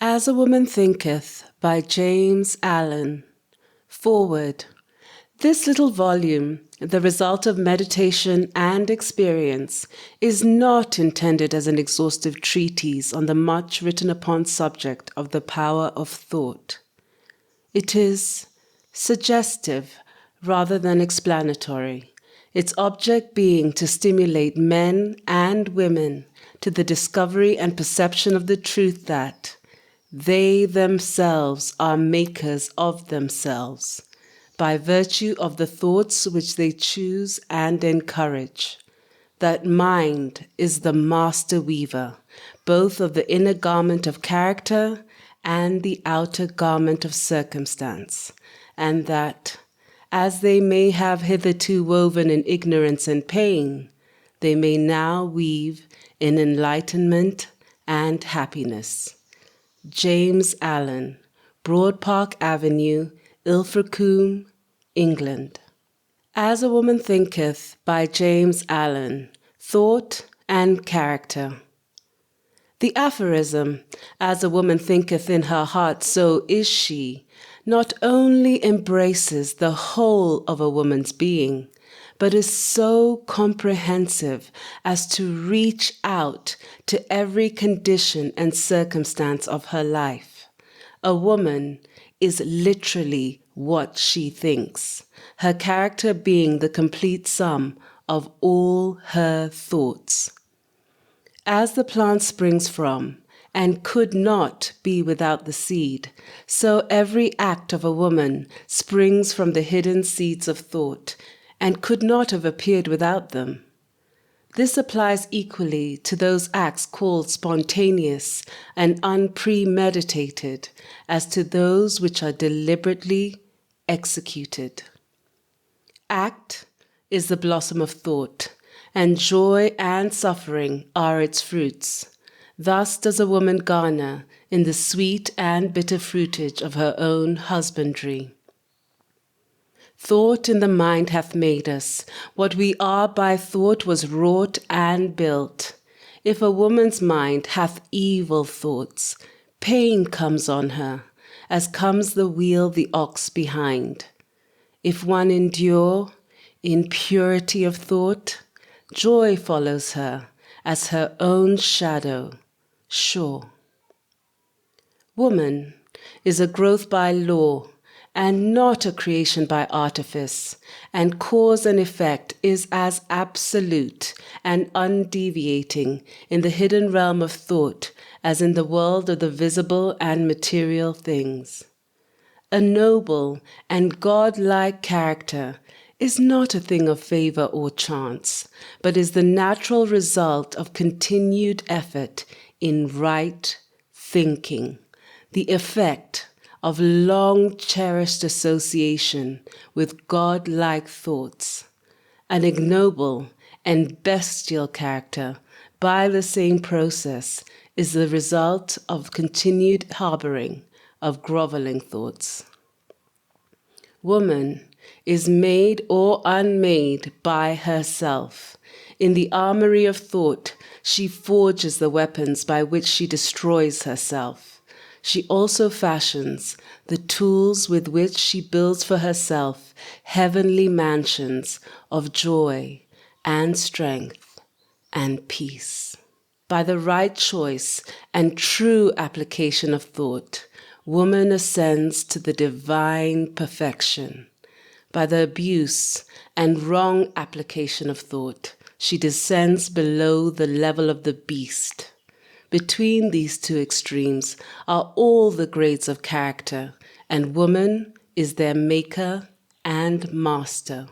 As a Woman Thinketh by James Allen. Forward. This little volume, the result of meditation and experience, is not intended as an exhaustive treatise on the much written upon subject of the power of thought. It is suggestive rather than explanatory, its object being to stimulate men and women to the discovery and perception of the truth that they themselves are makers of themselves, by virtue of the thoughts which they choose and encourage, that mind is the master weaver, both of the inner garment of character and the outer garment of circumstance, and that, as they may have hitherto woven in ignorance and pain, they may now weave in enlightenment and happiness. James Allen, Broad Park Avenue, Ilfracombe, England. As a Woman Thinketh by James Allen. Thought and Character. The aphorism, as a woman thinketh in her heart, so is she, not only embraces the whole of a woman's being, but is so comprehensive as to reach out to every condition and circumstance of her life. A woman is literally what she thinks, her character being the complete sum of all her thoughts. As the plant springs from, and could not be without the seed, so every act of a woman springs from the hidden seeds of thought, and could not have appeared without them. This applies equally to those acts called spontaneous and unpremeditated as to those which are deliberately executed. Act is the blossom of thought, and joy and suffering are its fruits. Thus does a woman garner in the sweet and bitter fruitage of her own husbandry. Thought in the mind hath made us. What we are by thought was wrought and built. If a woman's mind hath evil thoughts, pain comes on her, as comes the wheel the ox behind. If one endure in purity of thought, joy follows her as her own shadow, sure. Woman is a growth by law, and not a creation by artifice, and cause and effect is as absolute and undeviating in the hidden realm of thought as in the world of the visible and material things. A noble and God-like character is not a thing of favor or chance, but is the natural result of continued effort in right thinking, the effect of long-cherished association with God-like thoughts. An ignoble and bestial character, by the same process, is the result of continued harboring of groveling thoughts. Woman is made or unmade by herself. In the armory of thought, she forges the weapons by which she destroys herself. She also fashions the tools with which she builds for herself heavenly mansions of joy and strength and peace. By the right choice and true application of thought, woman ascends to the divine perfection. By the abuse and wrong application of thought, she descends below the level of the beast. Between these two extremes are all the grades of character, and woman is their maker and master.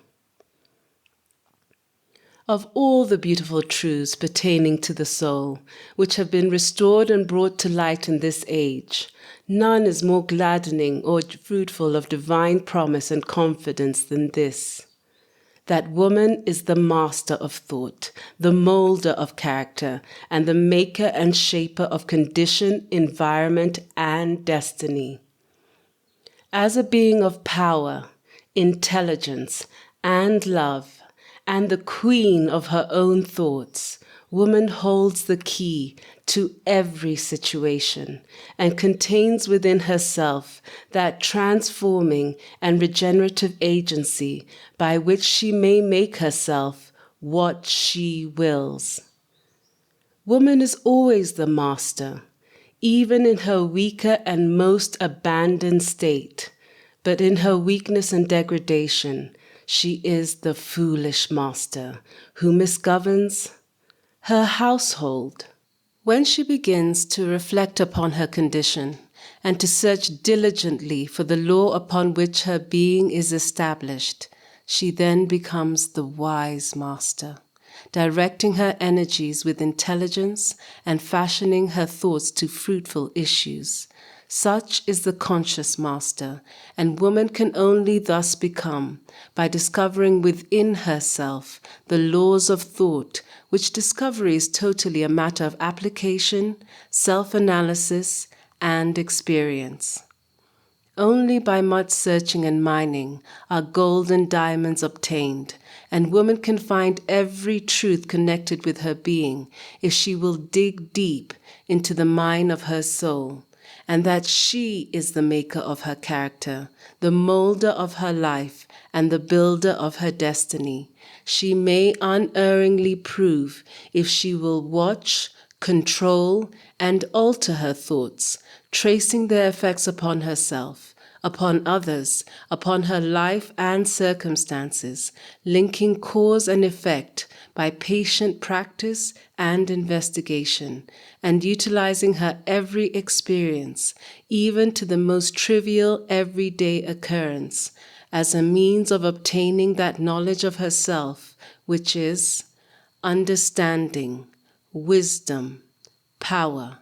Of all the beautiful truths pertaining to the soul, which have been restored and brought to light in this age, none is more gladdening or fruitful of divine promise and confidence than this: that woman is the master of thought, the molder of character, and the maker and shaper of condition, environment, and destiny. As a being of power, intelligence, and love, and the queen of her own thoughts, Woman holds the key to every situation and contains within herself that transforming and regenerative agency by which she may make herself what she wills. Woman is always the master, even in her weaker and most abandoned state, but in her weakness and degradation, she is the foolish master who misgoverns her household. When she begins to reflect upon her condition and to search diligently for the law upon which her being is established, she then becomes the wise master, directing her energies with intelligence and fashioning her thoughts to fruitful issues. Such is the conscious master, and woman can only thus become by discovering within herself the laws of thought, which discovery is totally a matter of application, self-analysis, and experience. Only by much searching and mining are gold and diamonds obtained, and woman can find every truth connected with her being if she will dig deep into the mine of her soul, and that she is the maker of her character, the molder of her life, and the builder of her destiny. She may unerringly prove if she will watch, control, and alter her thoughts, tracing their effects upon herself, upon others, upon her life and circumstances, linking cause and effect by patient practice and investigation, and utilizing her every experience, even to the most trivial everyday occurrence, as a means of obtaining that knowledge of herself which is understanding, wisdom, power.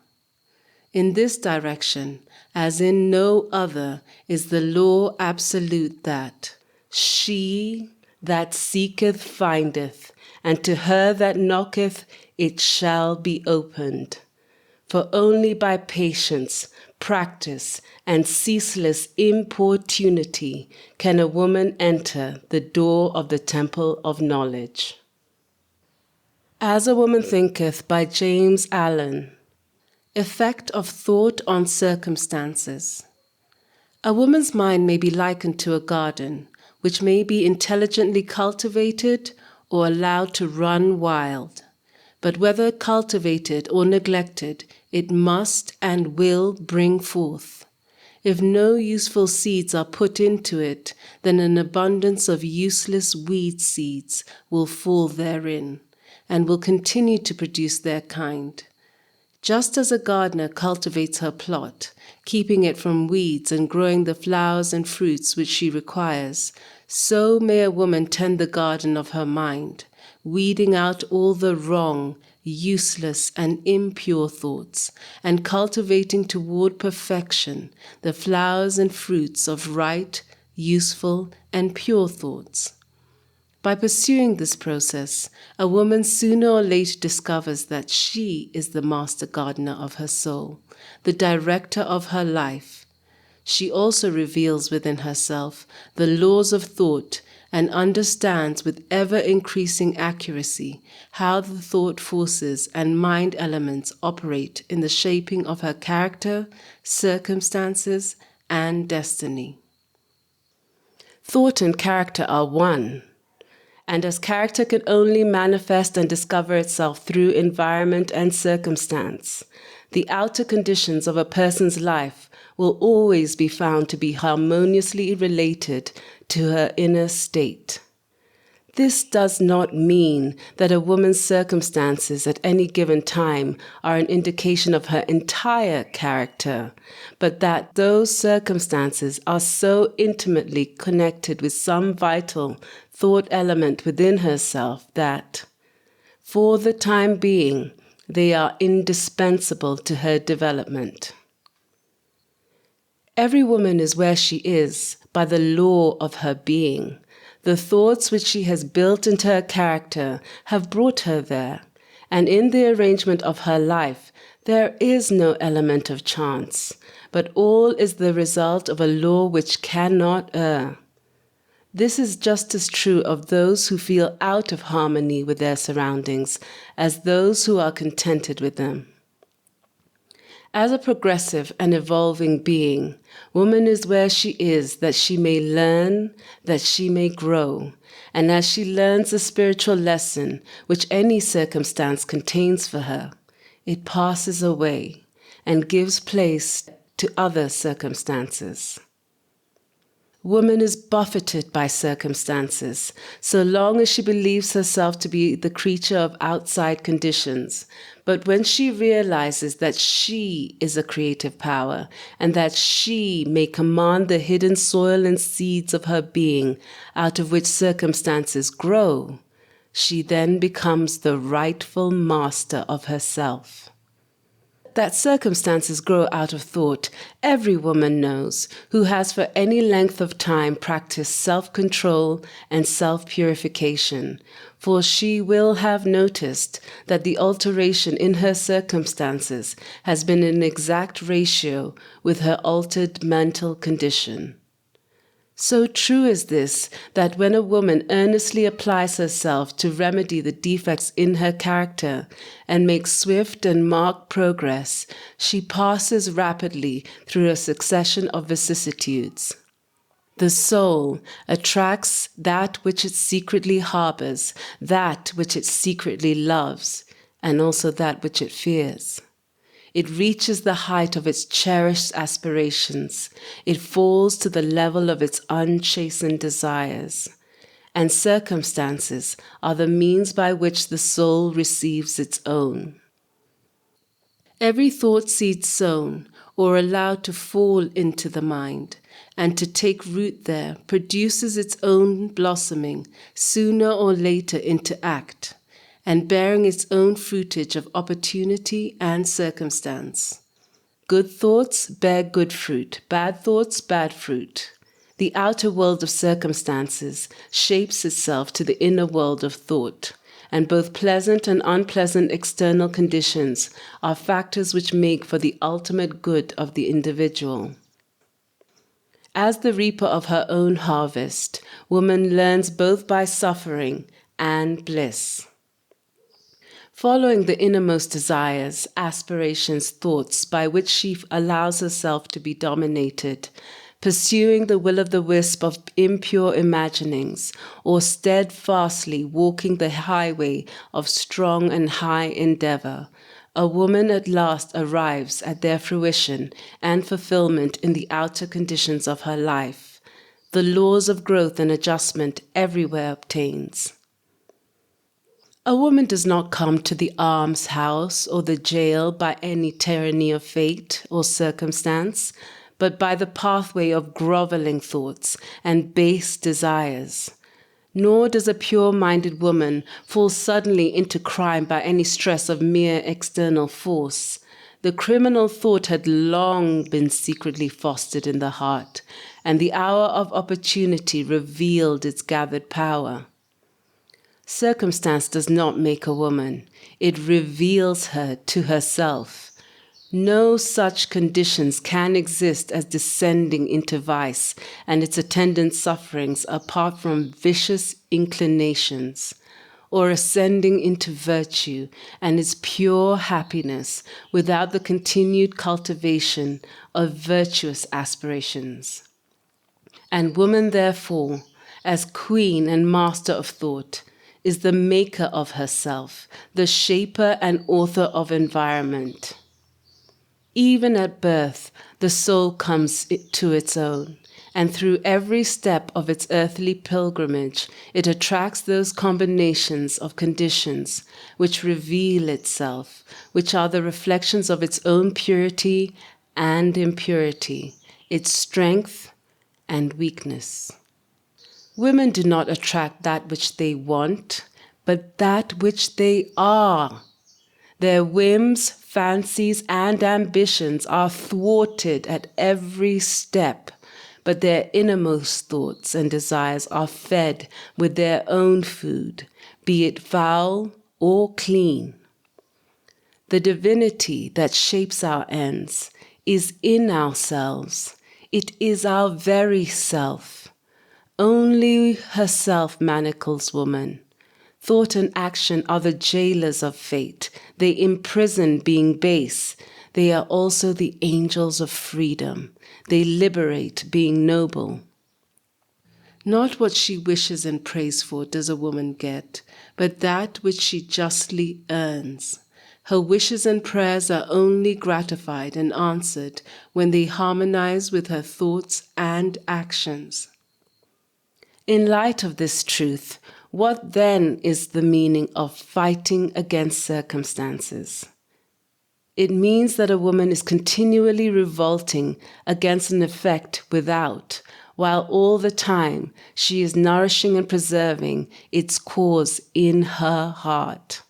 In this direction, as in no other, is the law absolute that she that seeketh findeth, and to her that knocketh it shall be opened. For only by patience, practice, and ceaseless importunity can a woman enter the door of the temple of knowledge. As a Woman Thinketh by James Allen. Effect of thought on circumstances. A woman's mind may be likened to a garden, which may be intelligently cultivated or allowed to run wild. But whether cultivated or neglected, it must and will bring forth. If no useful seeds are put into it, then an abundance of useless weed seeds will fall therein, and will continue to produce their kind. Just as a gardener cultivates her plot, keeping it from weeds and growing the flowers and fruits which she requires, so may a woman tend the garden of her mind, weeding out all the wrong, useless, and impure thoughts, and cultivating toward perfection the flowers and fruits of right, useful, and pure thoughts. By pursuing this process, a woman sooner or later discovers that she is the master gardener of her soul, the director of her life. She also reveals within herself the laws of thought and understands with ever-increasing accuracy how the thought forces and mind elements operate in the shaping of her character, circumstances, and destiny. Thought and character are one. And as character can only manifest and discover itself through environment and circumstance, the outer conditions of a person's life will always be found to be harmoniously related to her inner state. This does not mean that a woman's circumstances at any given time are an indication of her entire character, but that those circumstances are so intimately connected with some vital thought element within herself that, for the time being, they are indispensable to her development. Every woman is where she is by the law of her being. The thoughts which she has built into her character have brought her there, and in the arrangement of her life there is no element of chance, but all is the result of a law which cannot err. This is just as true of those who feel out of harmony with their surroundings as those who are contented with them. As a progressive and evolving being, woman is where she is that she may learn, that she may grow, and as she learns the spiritual lesson which any circumstance contains for her, it passes away and gives place to other circumstances. Woman is buffeted by circumstances, so long as she believes herself to be the creature of outside conditions. But when she realizes that she is a creative power and that she may command the hidden soil and seeds of her being out of which circumstances grow, she then becomes the rightful master of herself. That circumstances grow out of thought, every woman knows who has for any length of time practiced self-control and self-purification, for she will have noticed that the alteration in her circumstances has been in exact ratio with her altered mental condition. So true is this that when a woman earnestly applies herself to remedy the defects in her character and makes swift and marked progress, she passes rapidly through a succession of vicissitudes. The soul attracts that which it secretly harbors, that which it secretly loves, and also that which it fears. It reaches the height of its cherished aspirations. It falls to the level of its unchastened desires. And circumstances are the means by which the soul receives its own. Every thought seed sown or allowed to fall into the mind and to take root there produces its own blossoming sooner or later into act, and bearing its own fruitage of opportunity and circumstance. Good thoughts bear good fruit, bad thoughts bad fruit. The outer world of circumstances shapes itself to the inner world of thought, and both pleasant and unpleasant external conditions are factors which make for the ultimate good of the individual. As the reaper of her own harvest, woman learns both by suffering and bliss. Following the innermost desires, aspirations, thoughts by which she allows herself to be dominated, pursuing the will-o'-the-wisp of impure imaginings, or steadfastly walking the highway of strong and high endeavor, a woman at last arrives at their fruition and fulfillment in the outer conditions of her life. The laws of growth and adjustment everywhere obtains. A woman does not come to the almshouse or the jail by any tyranny of fate or circumstance, but by the pathway of groveling thoughts and base desires. Nor does a pure-minded woman fall suddenly into crime by any stress of mere external force. The criminal thought had long been secretly fostered in the heart, and the hour of opportunity revealed its gathered power. Circumstance does not make a woman. It reveals her to herself. No such conditions can exist as descending into vice and its attendant sufferings apart from vicious inclinations, or ascending into virtue and its pure happiness without the continued cultivation of virtuous aspirations. And woman, therefore, as queen and master of thought, is the maker of herself, the shaper and author of environment. Even at birth, the soul comes to its own, and through every step of its earthly pilgrimage, it attracts those combinations of conditions which reveal itself, which are the reflections of its own purity and impurity, its strength and weakness. Women do not attract that which they want, but that which they are. Their whims, fancies, and ambitions are thwarted at every step, but their innermost thoughts and desires are fed with their own food, be it foul or clean. The divinity that shapes our ends is in ourselves. It is our very self. Only herself manacles woman. Thought and action are the jailers of fate. They imprison being base. They are also the angels of freedom. They liberate being noble. Not what she wishes and prays for does a woman get, but that which she justly earns. Her wishes and prayers are only gratified and answered when they harmonize with her thoughts and actions. In light of this truth, what then is the meaning of fighting against circumstances? It means that a woman is continually revolting against an effect without, while all the time she is nourishing and preserving its cause in her heart.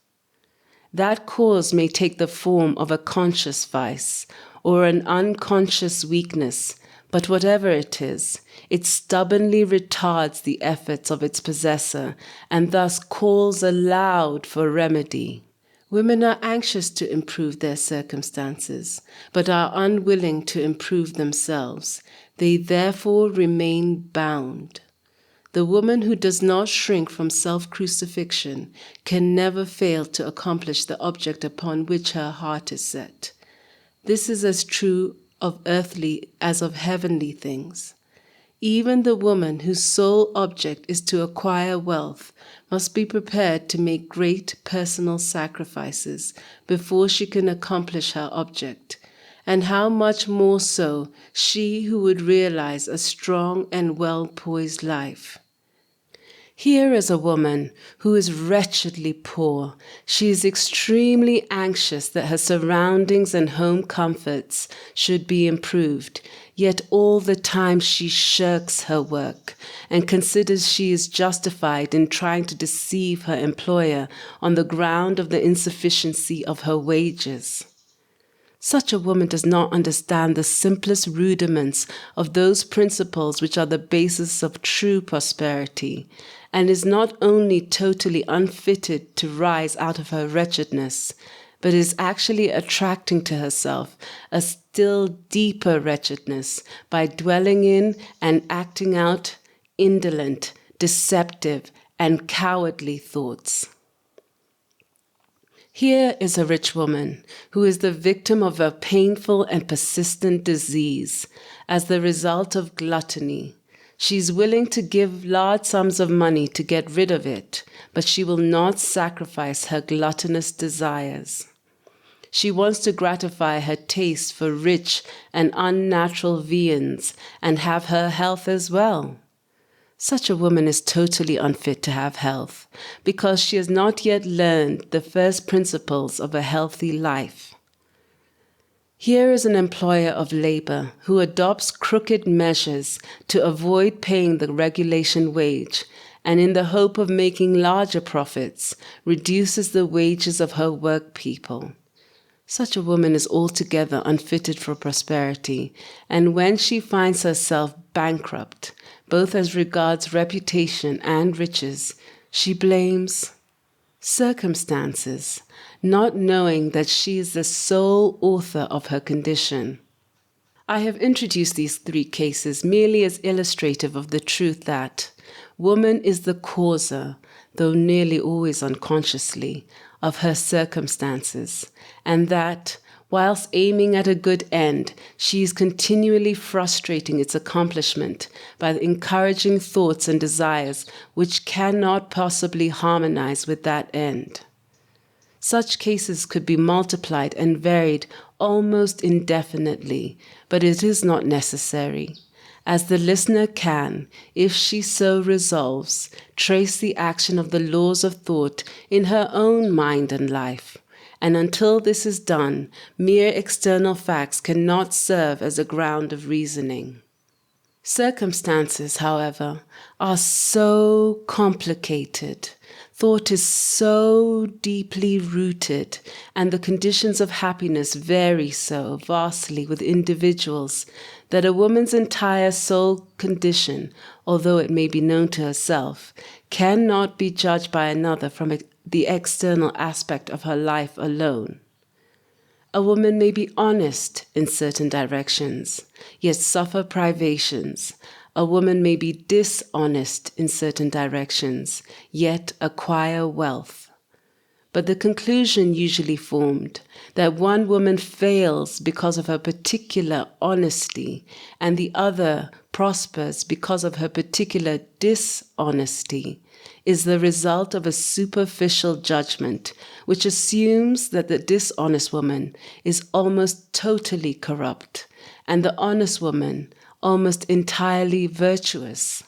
That cause may take the form of a conscious vice or an unconscious weakness, but whatever it is, it stubbornly retards the efforts of its possessor and thus calls aloud for remedy. Women are anxious to improve their circumstances, but are unwilling to improve themselves. They therefore remain bound. The woman who does not shrink from self-crucifixion can never fail to accomplish the object upon which her heart is set. This is as true of earthly as of heavenly things. Even the woman whose sole object is to acquire wealth must be prepared to make great personal sacrifices before she can accomplish her object. And how much more so she who would realize a strong and well-poised life. Here is a woman who is wretchedly poor. She is extremely anxious that her surroundings and home comforts should be improved, yet all the time she shirks her work and considers she is justified in trying to deceive her employer on the ground of the insufficiency of her wages. Such a woman does not understand the simplest rudiments of those principles which are the basis of true prosperity, and is not only totally unfitted to rise out of her wretchedness, but is actually attracting to herself a still deeper wretchedness by dwelling in and acting out indolent, deceptive, and cowardly thoughts. Here is a rich woman who is the victim of a painful and persistent disease as the result of gluttony. She's willing to give large sums of money to get rid of it, but she will not sacrifice her gluttonous desires. She wants to gratify her taste for rich and unnatural viands and have her health as well. Such a woman is totally unfit to have health because she has not yet learned the first principles of a healthy life. Here is an employer of labor who adopts crooked measures to avoid paying the regulation wage and in the hope of making larger profits, reduces the wages of her work people. Such a woman is altogether unfitted for prosperity, and when she finds herself bankrupt, both as regards reputation and riches, she blames circumstances, not knowing that she is the sole author of her condition. I have introduced these three cases merely as illustrative of the truth that woman is the causer, though nearly always unconsciously, of her circumstances, and that, whilst aiming at a good end, she is continually frustrating its accomplishment by encouraging thoughts and desires which cannot possibly harmonize with that end. Such cases could be multiplied and varied almost indefinitely, but it is not necessary, as the listener can, if she so resolves, trace the action of the laws of thought in her own mind and life. And until this is done, mere external facts cannot serve as a ground of reasoning. Circumstances, however, are so complicated, thought is so deeply rooted, and the conditions of happiness vary so vastly with individuals that a woman's entire soul condition, although it may be known to herself, cannot be judged by another from the external aspect of her life alone. A woman may be honest in certain directions, yet suffer privations, A woman may be dishonest in certain directions, yet acquire wealth. But the conclusion usually formed that one woman fails because of her particular honesty and the other prospers because of her particular dishonesty is the result of a superficial judgment which assumes that the dishonest woman is almost totally corrupt and the honest woman almost entirely virtuous.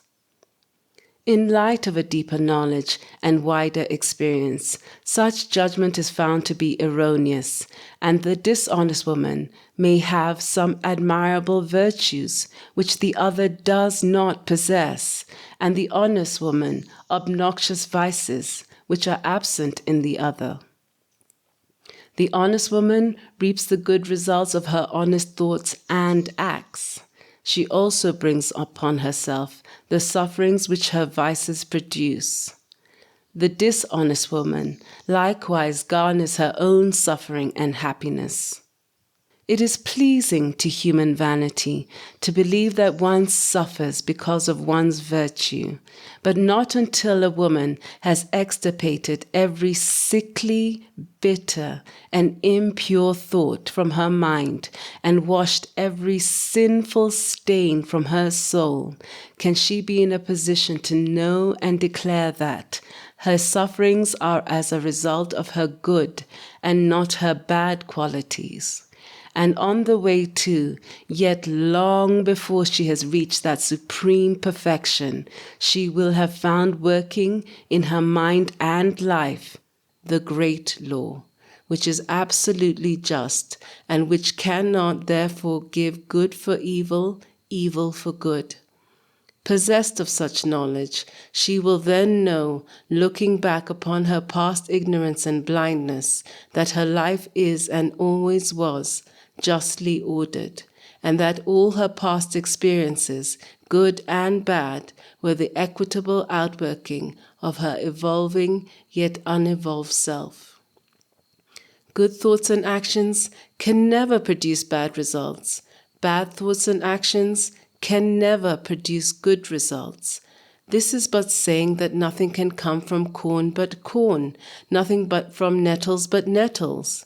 In light of a deeper knowledge and wider experience, such judgment is found to be erroneous, and the dishonest woman may have some admirable virtues which the other does not possess, and the honest woman obnoxious vices which are absent in the other. The honest woman reaps the good results of her honest thoughts and acts. She also brings upon herself the sufferings which her vices produce. The dishonest woman likewise garners her own suffering and happiness. It is pleasing to human vanity to believe that one suffers because of one's virtue, but not until a woman has extirpated every sickly, bitter, and impure thought from her mind and washed every sinful stain from her soul can she be in a position to know and declare that her sufferings are as a result of her good and not her bad qualities. And on the way to, yet long before she has reached that supreme perfection, she will have found working in her mind and life the great law, which is absolutely just, and which cannot therefore give good for evil, evil for good. Possessed of such knowledge, she will then know, looking back upon her past ignorance and blindness, that her life is and always was justly ordered, and that all her past experiences, good and bad, were the equitable outworking of her evolving yet unevolved self. Good thoughts and actions can never produce bad results. Bad thoughts and actions can never produce good results. This is but saying that nothing can come from corn but corn, nothing but from nettles but nettles.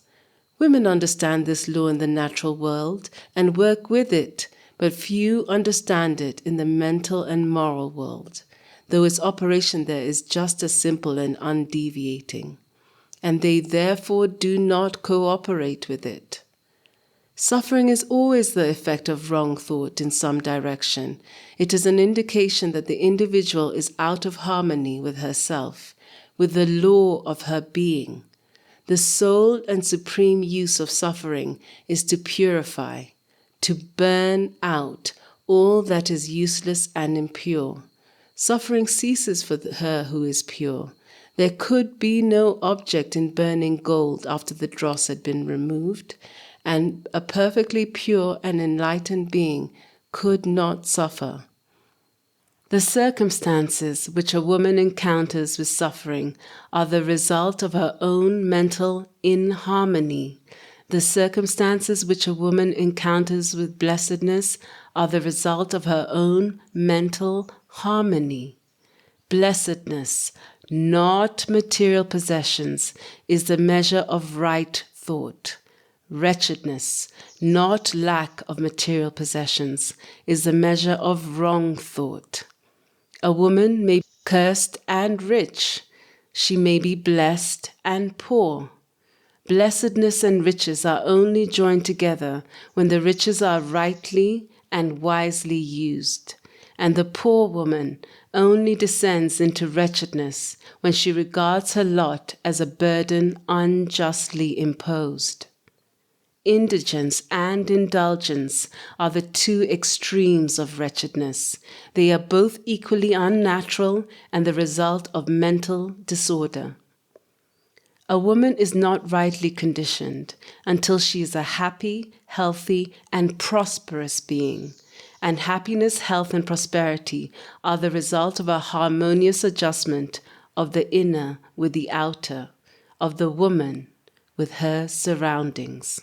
Women understand this law in the natural world and work with it, but few understand it in the mental and moral world, though its operation there is just as simple and undeviating, and they therefore do not cooperate with it. Suffering is always the effect of wrong thought in some direction. It is an indication that the individual is out of harmony with herself, with the law of her being. The sole and supreme use of suffering is to purify, to burn out all that is useless and impure. Suffering ceases for her who is pure. There could be no object in burning gold after the dross had been removed, and a perfectly pure and enlightened being could not suffer. The circumstances which a woman encounters with suffering are the result of her own mental inharmony. The circumstances which a woman encounters with blessedness are the result of her own mental harmony. Blessedness, not material possessions, is the measure of right thought. Wretchedness, not lack of material possessions, is the measure of wrong thought. A woman may be cursed and rich. She may be blessed and poor. Blessedness and riches are only joined together when the riches are rightly and wisely used, and the poor woman only descends into wretchedness when she regards her lot as a burden unjustly imposed. Indigence and indulgence are the two extremes of wretchedness. They are both equally unnatural and the result of mental disorder. A woman is not rightly conditioned until she is a happy, healthy, and prosperous being. And happiness, health, and prosperity are the result of a harmonious adjustment of the inner with the outer, of the woman with her surroundings.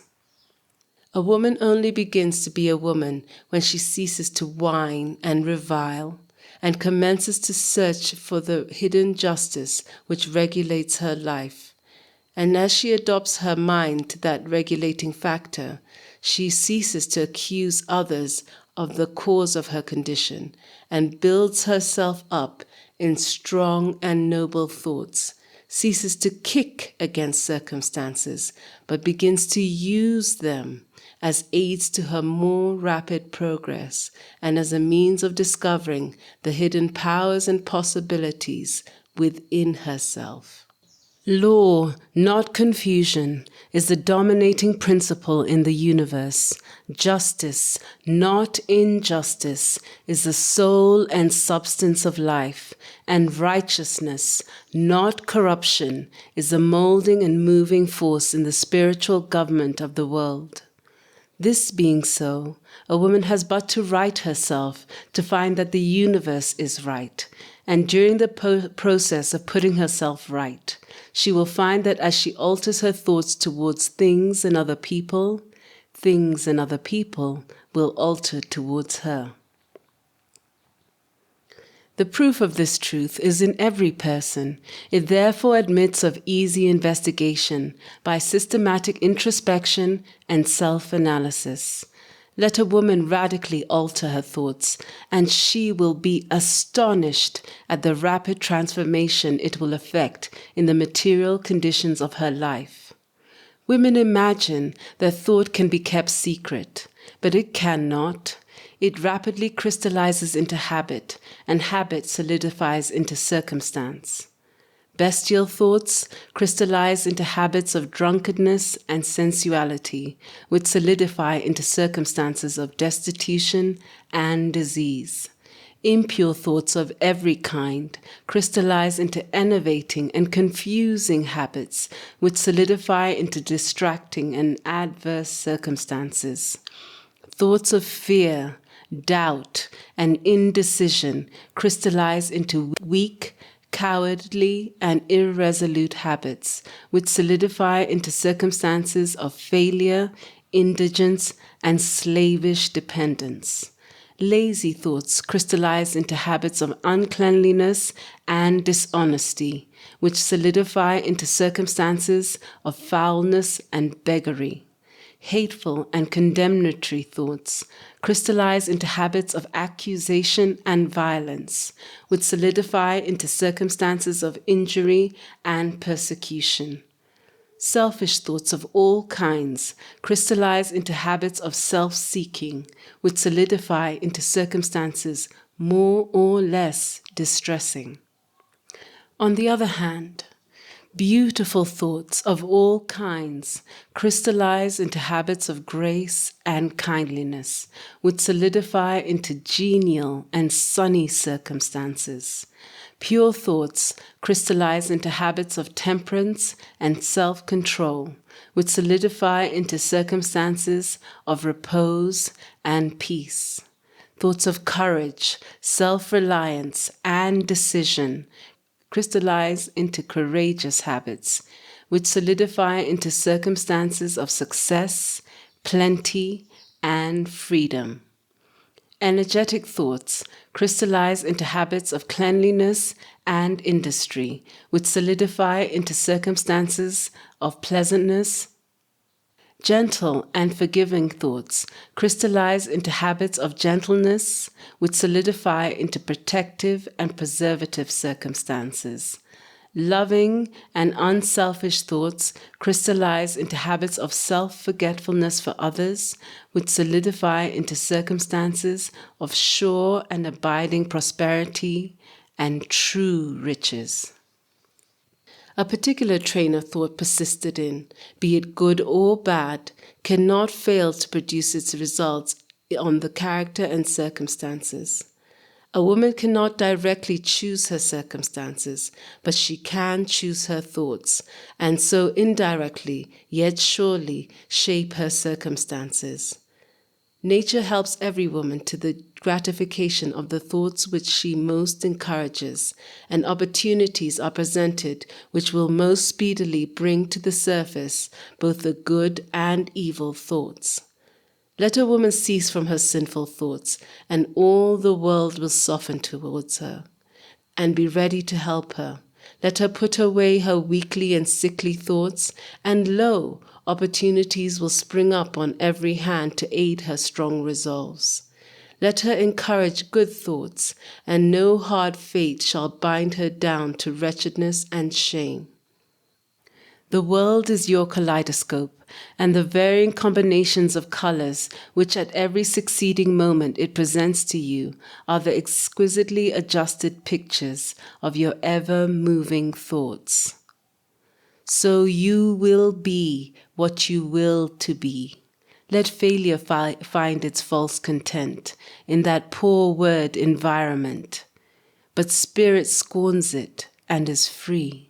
A woman only begins to be a woman when she ceases to whine and revile, and commences to search for the hidden justice which regulates her life. And as she adopts her mind to that regulating factor, she ceases to accuse others of the cause of her condition and builds herself up in strong and noble thoughts, ceases to kick against circumstances, but begins to use them as aids to her more rapid progress and as a means of discovering the hidden powers and possibilities within herself. Law, not confusion, is the dominating principle in the universe. Justice, not injustice, is the soul and substance of life. And righteousness, not corruption, is the molding and moving force in the spiritual government of the world. This being so, a woman has but to right herself to find that the universe is right, and during the process of putting herself right, she will find that as she alters her thoughts towards things and other people will alter towards her. The proof of this truth is in every person. It therefore admits of easy investigation by systematic introspection and self-analysis. Let a woman radically alter her thoughts, and she will be astonished at the rapid transformation it will effect in the material conditions of her life. Women imagine that thought can be kept secret, but it cannot. It rapidly crystallizes into habit, and habit solidifies into circumstance. Bestial thoughts crystallize into habits of drunkenness and sensuality, which solidify into circumstances of destitution and disease. Impure thoughts of every kind crystallize into enervating and confusing habits, which solidify into distracting and adverse circumstances. Thoughts of fear, doubt, and indecision crystallize into weak, cowardly, and irresolute habits, which solidify into circumstances of failure, indigence, and slavish dependence. Lazy thoughts crystallize into habits of uncleanliness and dishonesty, which solidify into circumstances of foulness and beggary. Hateful and condemnatory thoughts crystallize into habits of accusation and violence, which solidify into circumstances of injury and persecution. Selfish thoughts of all kinds crystallize into habits of self-seeking, which solidify into circumstances more or less distressing. On the other hand, beautiful thoughts of all kinds crystallize into habits of grace and kindliness, which solidify into genial and sunny circumstances. Pure thoughts crystallize into habits of temperance and self-control, which solidify into circumstances of repose and peace. Thoughts of courage, self-reliance, and decision crystallize into courageous habits, which solidify into circumstances of success, plenty, and freedom. Energetic thoughts crystallize into habits of cleanliness and industry, which solidify into circumstances of pleasantness. Gentle and forgiving thoughts crystallize into habits of gentleness, which solidify into protective and preservative circumstances. Loving and unselfish thoughts crystallize into habits of self-forgetfulness for others, which solidify into circumstances of sure and abiding prosperity and true riches. A particular train of thought persisted in, be it good or bad, cannot fail to produce its results on the character and circumstances. A woman cannot directly choose her circumstances, but she can choose her thoughts, and so indirectly, yet surely, shape her circumstances. Nature helps every woman to the gratification of the thoughts which she most encourages, and opportunities are presented which will most speedily bring to the surface both the good and evil thoughts. Let a woman cease from her sinful thoughts, and all the world will soften towards her and be ready to help her. Let her put away her weakly and sickly thoughts, and lo, opportunities will spring up on every hand to aid her strong resolves. Let her encourage good thoughts, and no hard fate shall bind her down to wretchedness and shame. The world is your kaleidoscope, and the varying combinations of colors which at every succeeding moment it presents to you are the exquisitely adjusted pictures of your ever-moving thoughts. So you will be what you will to be. Let failure find its false content in that poor word environment, but spirit scorns it and is free.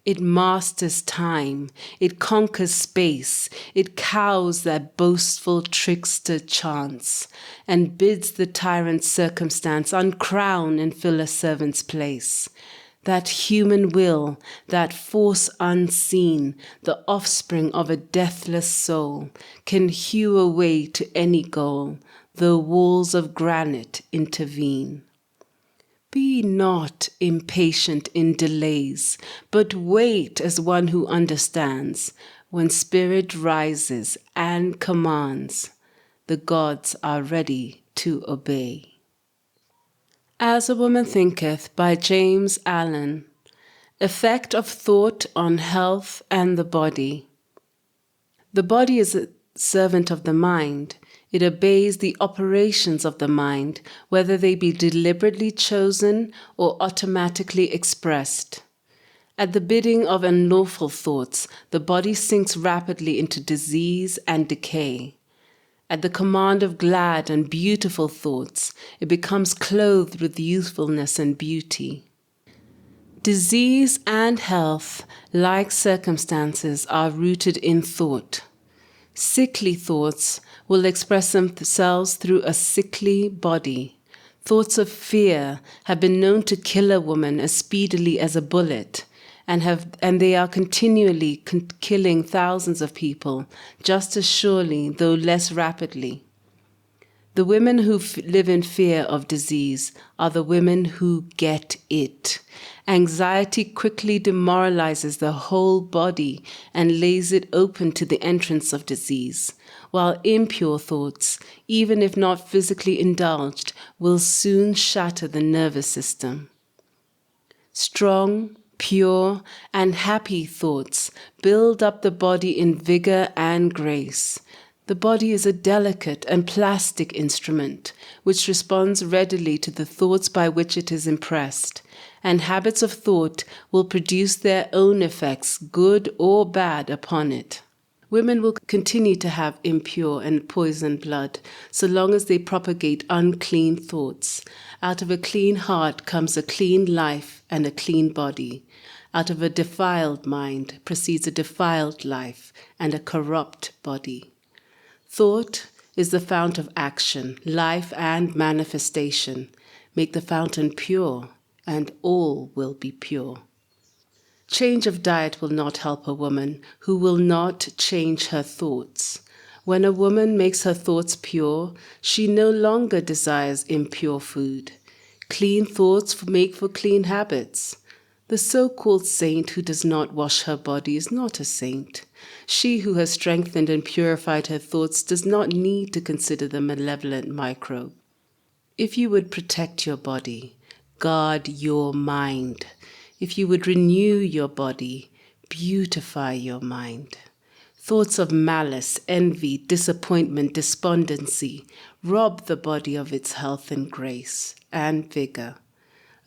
It masters time, it conquers space, it cows that boastful trickster chance, and bids the tyrant circumstance uncrown and fill a servant's place. That human will, that force unseen, the offspring of a deathless soul, can hew a way to any goal, though walls of granite intervene. Be not impatient in delays, but wait as one who understands. When spirit rises and commands, the gods are ready to obey. As a Woman Thinketh by James Allen. Effect of thought on health and the body. The body is a servant of the mind. It obeys the operations of the mind, whether they be deliberately chosen or automatically expressed. At the bidding of unlawful thoughts, the body sinks rapidly into disease and decay. At the command of glad and beautiful thoughts, it becomes clothed with youthfulness and beauty. Disease and health, like circumstances, are rooted in thought. Sickly thoughts will express themselves through a sickly body. Thoughts of fear have been known to kill a woman as speedily as a bullet, and they are continually killing thousands of people just as surely, though less rapidly. The women who live in fear of disease are the women who get it. Anxiety quickly demoralizes the whole body and lays it open to the entrance of disease, while impure thoughts, even if not physically indulged, will soon shatter the nervous system. Strong, pure, and happy thoughts build up the body in vigor and grace. The body is a delicate and plastic instrument which responds readily to the thoughts by which it is impressed, and habits of thought will produce their own effects, good or bad, upon it. Women will continue to have impure and poisoned blood so long as they propagate unclean thoughts. Out of a clean heart comes a clean life and a clean body. Out of a defiled mind proceeds a defiled life and a corrupt body. Thought is the fount of action, life, and manifestation. Make the fountain pure, and all will be pure. Change of diet will not help a woman who will not change her thoughts. When a woman makes her thoughts pure, she no longer desires impure food. Clean thoughts make for clean habits. The so-called saint who does not wash her body is not a saint. She who has strengthened and purified her thoughts does not need to consider the malevolent microbe. If you would protect your body, guard your mind. If you would renew your body, beautify your mind. Thoughts of malice, envy, disappointment, despondency rob the body of its health and grace and vigor.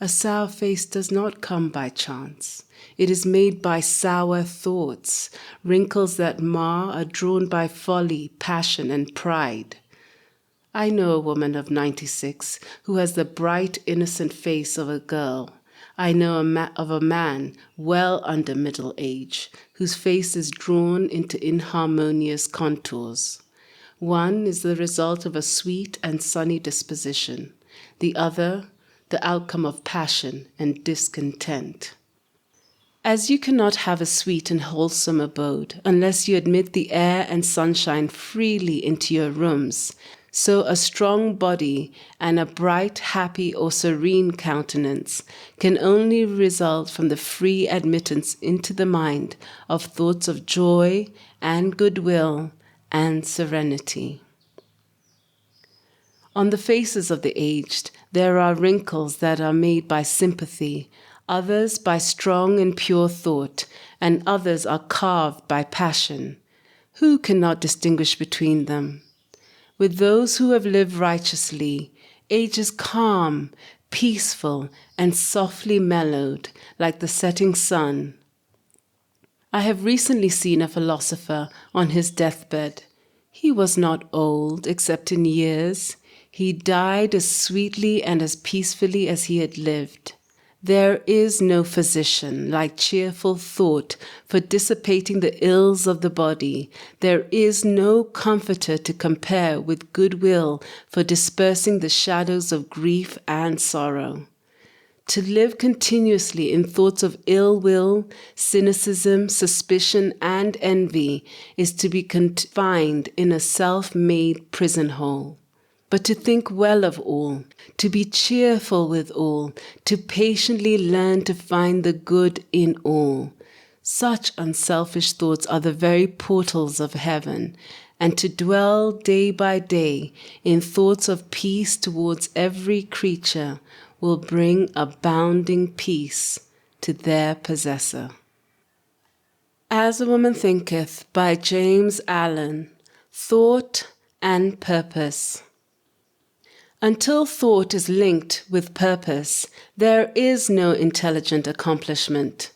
A sour face does not come by chance. It is made by sour thoughts. Wrinkles that mar are drawn by folly, passion, and pride. I know a woman of 96 who has the bright, innocent face of a girl. I know of a man well under middle age whose face is drawn into inharmonious contours. One is the result of a sweet and sunny disposition. The other, the outcome of passion and discontent. As you cannot have a sweet and wholesome abode unless you admit the air and sunshine freely into your rooms, so a strong body and a bright, happy, or serene countenance can only result from the free admittance into the mind of thoughts of joy and goodwill and serenity. On the faces of the aged, there are wrinkles that are made by sympathy, others by strong and pure thought, and others are carved by passion. Who cannot distinguish between them? With those who have lived righteously, age is calm, peaceful, and softly mellowed, like the setting sun. I have recently seen a philosopher on his deathbed. He was not old, except in years. He died as sweetly and as peacefully as he had lived. There is no physician like cheerful thought for dissipating the ills of the body. There is no comforter to compare with goodwill for dispersing the shadows of grief and sorrow. To live continuously in thoughts of ill will, cynicism, suspicion, and envy is to be confined in a self-made prison hole. But to think well of all, to be cheerful with all, to patiently learn to find the good in all. Such unselfish thoughts are the very portals of heaven, and to dwell day by day in thoughts of peace towards every creature will bring abounding peace to their possessor. As a Woman Thinketh by James Allen. Thought and Purpose. Until thought is linked with purpose, there is no intelligent accomplishment.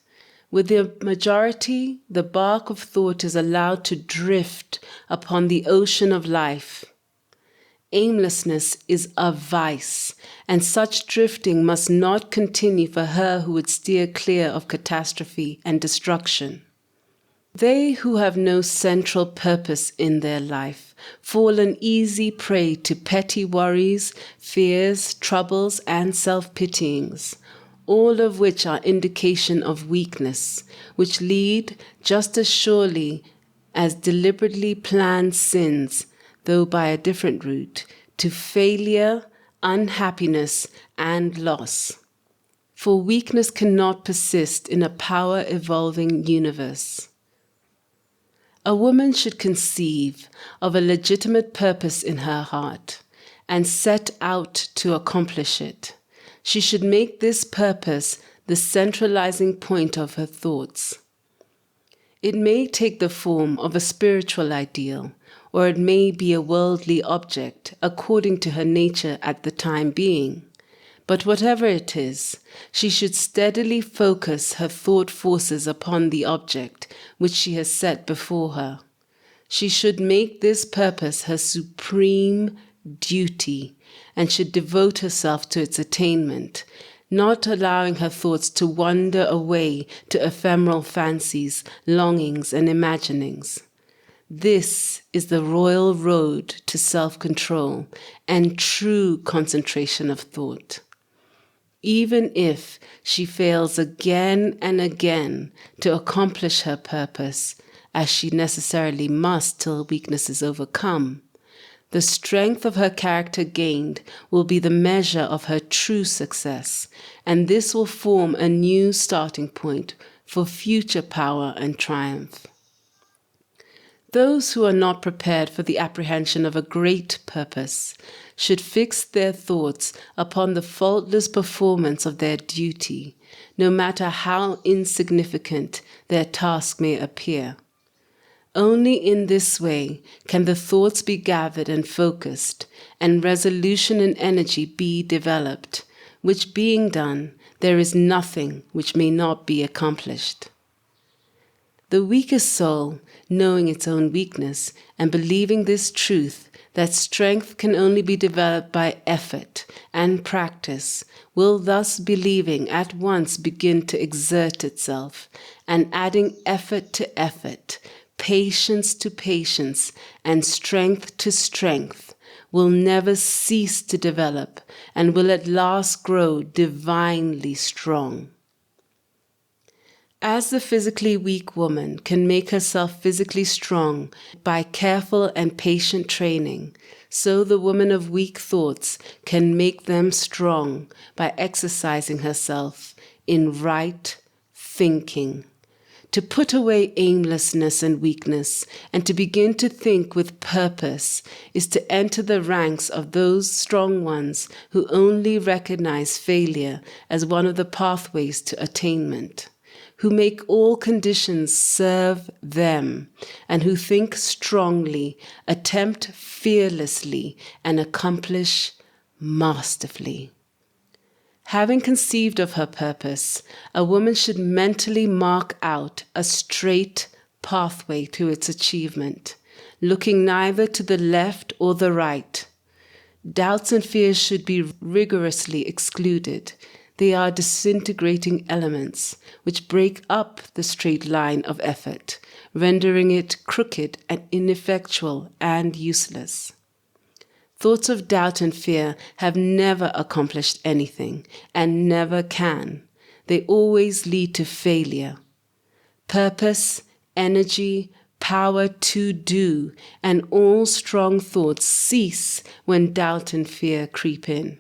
With the majority, the bark of thought is allowed to drift upon the ocean of life. Aimlessness is a vice, and such drifting must not continue for her who would steer clear of catastrophe and destruction. They who have no central purpose in their life fall an easy prey to petty worries, fears, troubles, and self-pityings, all of which are indication of weakness, which lead just as surely as deliberately planned sins, though by a different route, to failure, unhappiness, and loss. For weakness cannot persist in a power-evolving universe. A woman should conceive of a legitimate purpose in her heart and set out to accomplish it. She should make this purpose the centralizing point of her thoughts. It may take the form of a spiritual ideal, or it may be a worldly object according to her nature at the time being. But whatever it is, she should steadily focus her thought forces upon the object which she has set before her. She should make this purpose her supreme duty and should devote herself to its attainment, not allowing her thoughts to wander away to ephemeral fancies, longings, and imaginings. This is the royal road to self-control and true concentration of thought. Even if she fails again and again to accomplish her purpose, as she necessarily must till weakness is overcome, the strength of her character gained will be the measure of her true success, and this will form a new starting point for future power and triumph. Those who are not prepared for the apprehension of a great purpose should fix their thoughts upon the faultless performance of their duty, no matter how insignificant their task may appear. Only in this way can the thoughts be gathered and focused, and resolution and energy be developed, which being done, there is nothing which may not be accomplished. The weakest soul, knowing its own weakness and believing this truth, that strength can only be developed by effort and practice, will thus believing at once begin to exert itself, and adding effort to effort, patience to patience, and strength to strength, will never cease to develop and will at last grow divinely strong. As the physically weak woman can make herself physically strong by careful and patient training, so the woman of weak thoughts can make them strong by exercising herself in right thinking. To put away aimlessness and weakness and to begin to think with purpose is to enter the ranks of those strong ones who only recognize failure as one of the pathways to attainment, who make all conditions serve them, and who think strongly, attempt fearlessly, and accomplish masterfully. Having conceived of her purpose, a woman should mentally mark out a straight pathway to its achievement, looking neither to the left or the right. Doubts and fears should be rigorously excluded. They are disintegrating elements which break up the straight line of effort, rendering it crooked and ineffectual and useless. Thoughts of doubt and fear have never accomplished anything and never can. They always lead to failure. Purpose, energy, power to do, and all strong thoughts cease when doubt and fear creep in.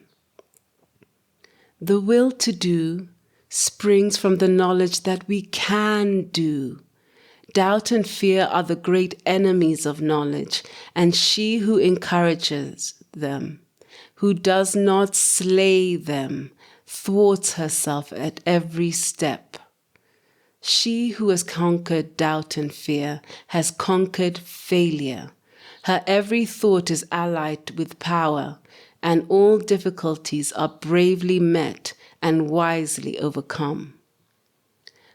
The will to do springs from the knowledge that we can do. Doubt and fear are the great enemies of knowledge, and she who encourages them, who does not slay them, thwarts herself at every step. She who has conquered doubt and fear has conquered failure. Her every thought is allied with power, and all difficulties are bravely met and wisely overcome.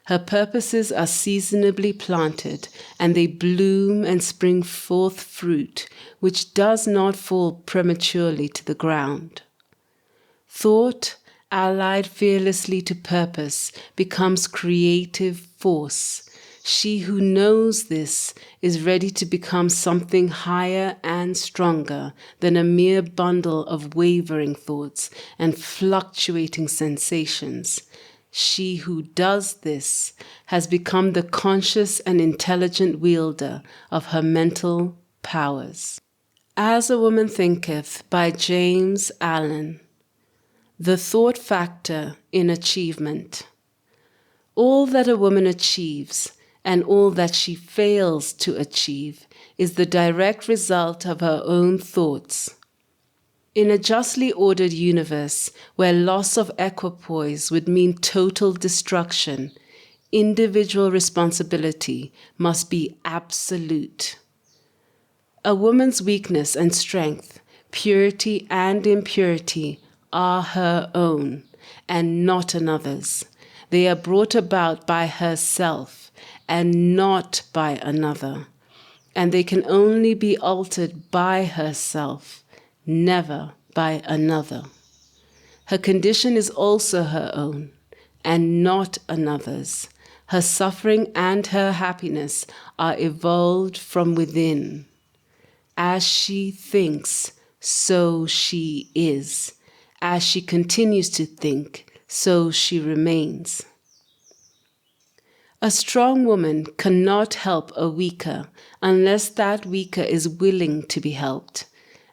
Her purposes are seasonably planted, and they bloom and spring forth fruit, which does not fall prematurely to the ground. Thought, allied fearlessly to purpose, becomes creative force. She who knows this is ready to become something higher and stronger than a mere bundle of wavering thoughts and fluctuating sensations. She who does this has become the conscious and intelligent wielder of her mental powers. As a Woman Thinketh by James Allen. The thought factor in achievement. All that a woman achieves and all that she fails to achieve is the direct result of her own thoughts. In a justly ordered universe where loss of equipoise would mean total destruction, individual responsibility must be absolute. A woman's weakness and strength, purity and impurity are her own and not another's. They are brought about by herself and not by another, and they can only be altered by herself, never by another. Her condition is also her own, and not another's. Her suffering and her happiness are evolved from within. As she thinks, so she is. As she continues to think, so she remains. A strong woman cannot help a weaker unless that weaker is willing to be helped.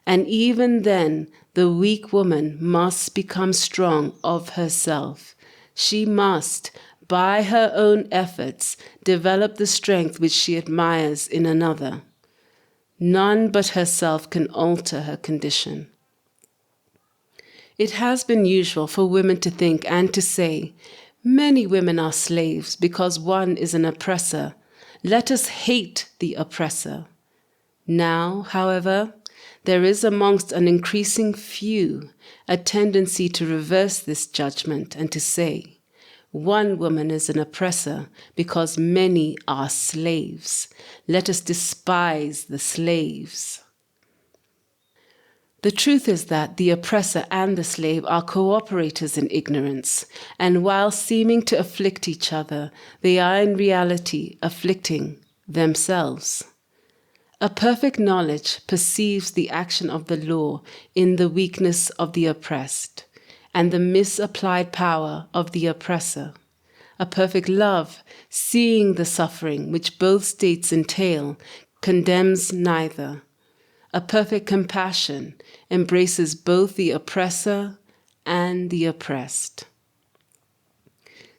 And even then, the weak woman must become strong of herself. She must, by her own efforts, develop the strength which she admires in another. None but herself can alter her condition. It has been usual for women to think and to say, "Many women are slaves because one is an oppressor. Let us hate the oppressor." Now, however, there is amongst an increasing few a tendency to reverse this judgment and to say, "One woman is an oppressor because many are slaves. Let us despise the slaves." The truth is that the oppressor and the slave are cooperators in ignorance, and while seeming to afflict each other, they are in reality afflicting themselves. A perfect knowledge perceives the action of the law in the weakness of the oppressed, and the misapplied power of the oppressor. A perfect love, seeing the suffering which both states entail, condemns neither. A perfect compassion embraces both the oppressor and the oppressed.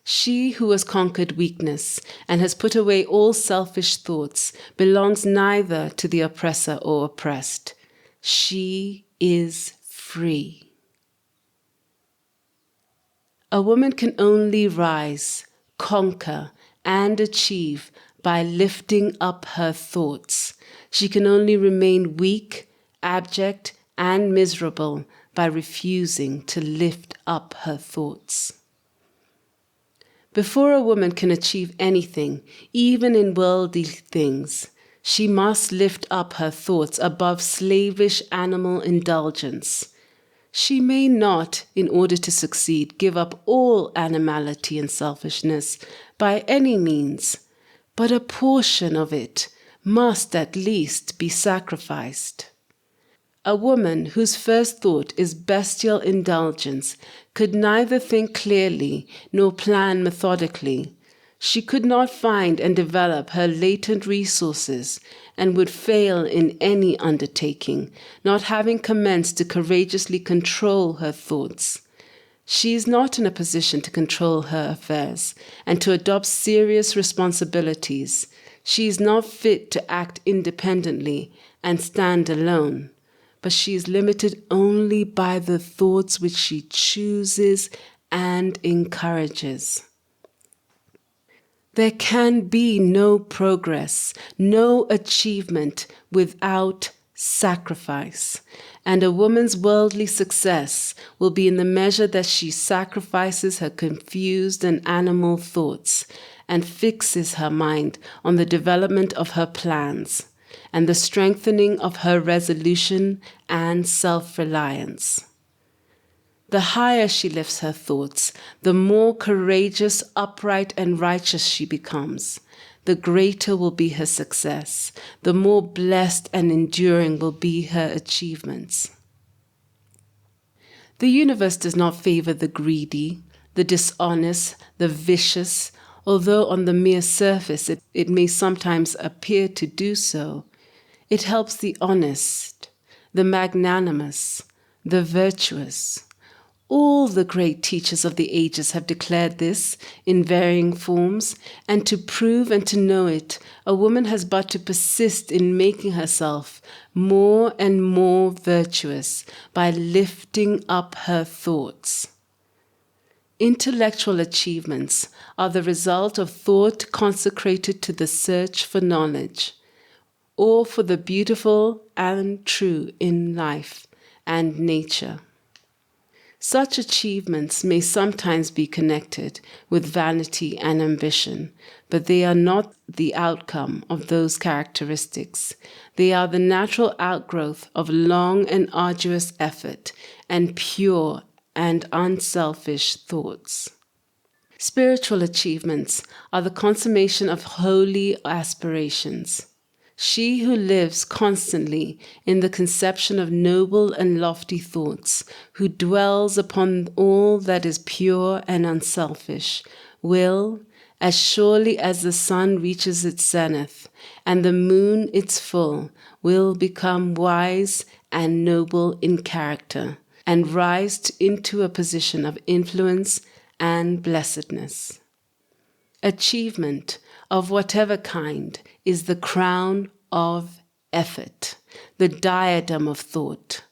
She who has conquered weakness and has put away all selfish thoughts belongs neither to the oppressor or oppressed. She is free. A woman can only rise, conquer, and achieve by lifting up her thoughts. She can only remain weak, abject, and miserable by refusing to lift up her thoughts. Before a woman can achieve anything, even in worldly things, she must lift up her thoughts above slavish animal indulgence. She may not, in order to succeed, give up all animality and selfishness by any means, but a portion of it must at least be sacrificed. A woman whose first thought is bestial indulgence could neither think clearly nor plan methodically. She could not find and develop her latent resources and would fail in any undertaking, not having commenced to courageously control her thoughts. She is not in a position to control her affairs and to adopt serious responsibilities. She is not fit to act independently and stand alone. But she is limited only by the thoughts which she chooses and encourages. There can be no progress, no achievement without sacrifice, and a woman's worldly success will be in the measure that she sacrifices her confused and animal thoughts and fixes her mind on the development of her plans and the strengthening of her resolution and self-reliance. The higher she lifts her thoughts, the more courageous, upright, and righteous she becomes. The greater will be her success, the more blessed and enduring will be her achievements. The universe does not favor the greedy, the dishonest, the vicious, although on the mere surface it may sometimes appear to do so. It helps the honest, the magnanimous, the virtuous. All the great teachers of the ages have declared this in varying forms, and to prove and to know it, a woman has but to persist in making herself more and more virtuous by lifting up her thoughts. Intellectual achievements are the result of thought consecrated to the search for knowledge, or for the beautiful and true in life and nature. Such achievements may sometimes be connected with vanity and ambition, but they are not the outcome of those characteristics. They are the natural outgrowth of long and arduous effort and pure and unselfish thoughts. Spiritual achievements are the consummation of holy aspirations. She who lives constantly in the conception of noble and lofty thoughts, who dwells upon all that is pure and unselfish, will, as surely as the sun reaches its zenith and the moon its full, will become wise and noble in character and rise into a position of influence and blessedness. Achievement of whatever kind is the crown of effort, the diadem of thought.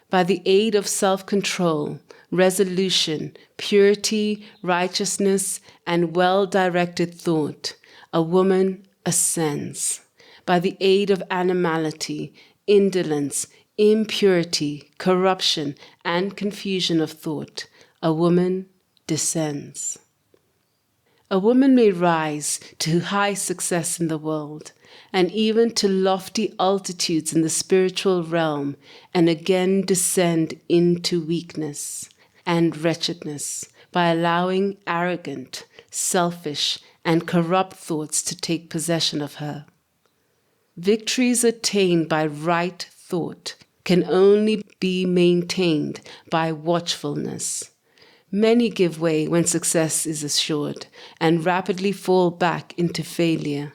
By the aid of self-control, resolution, purity, righteousness, and well-directed thought, a woman ascends. By the aid of animality, indolence, impurity, corruption, and confusion of thought, a woman descends. A woman may rise to high success in the world, and even to lofty altitudes in the spiritual realm, and again descend into weakness and wretchedness by allowing arrogant, selfish, and corrupt thoughts to take possession of her. Victories attained by right thought can only be maintained by watchfulness. Many give way when success is assured and rapidly fall back into failure.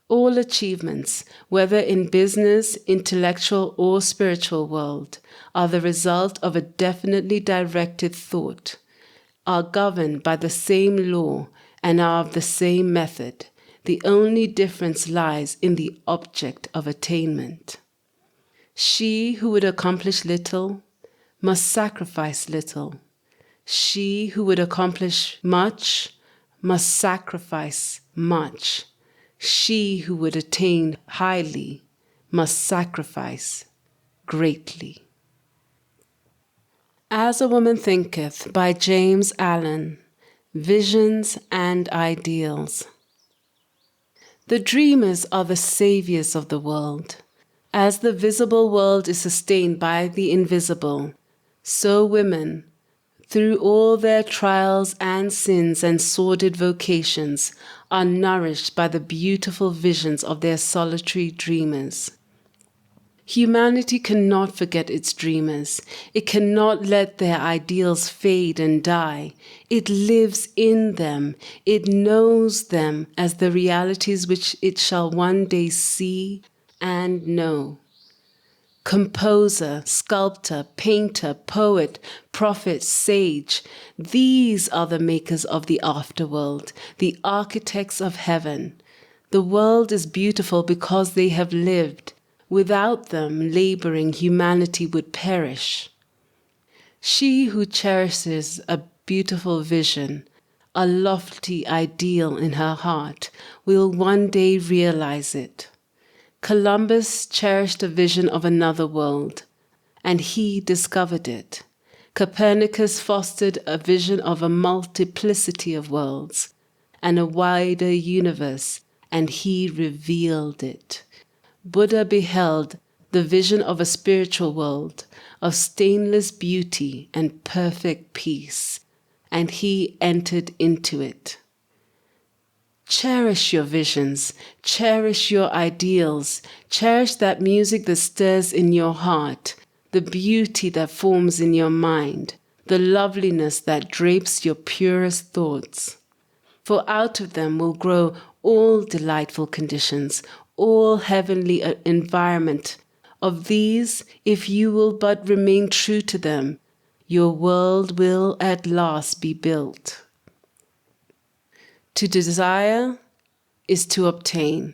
All achievements, whether in business, intellectual, or spiritual world, are the result of a definitely directed thought, are governed by the same law, and are of the same method. The only difference lies in the object of attainment. She who would accomplish little must sacrifice little. She who would accomplish much must sacrifice much. She who would attain highly must sacrifice greatly. As a Woman Thinketh by James Allen. Visions and Ideals. The dreamers are the saviors of the world. As the visible world is sustained by the invisible, so women, through all their trials and sins and sordid vocations, are nourished by the beautiful visions of their solitary dreamers. Humanity cannot forget its dreamers. It cannot let their ideals fade and die. It lives in them. It knows them as the realities which it shall one day see and know. Composer, sculptor, painter, poet, prophet, sage, these are the makers of the afterworld, the architects of heaven. The world is beautiful because they have lived. Without them, laboring humanity would perish. She who cherishes a beautiful vision, a lofty ideal in her heart, will one day realize it. Columbus cherished a vision of another world, and he discovered it. Copernicus fostered a vision of a multiplicity of worlds and a wider universe, and he revealed it. Buddha beheld the vision of a spiritual world, of stainless beauty and perfect peace, and he entered into it. Cherish your visions, cherish your ideals, cherish that music that stirs in your heart, the beauty that forms in your mind, the loveliness that drapes your purest thoughts. For out of them will grow all delightful conditions, all heavenly environment. Of these, if you will but remain true to them, your world will at last be built. To desire is to obtain.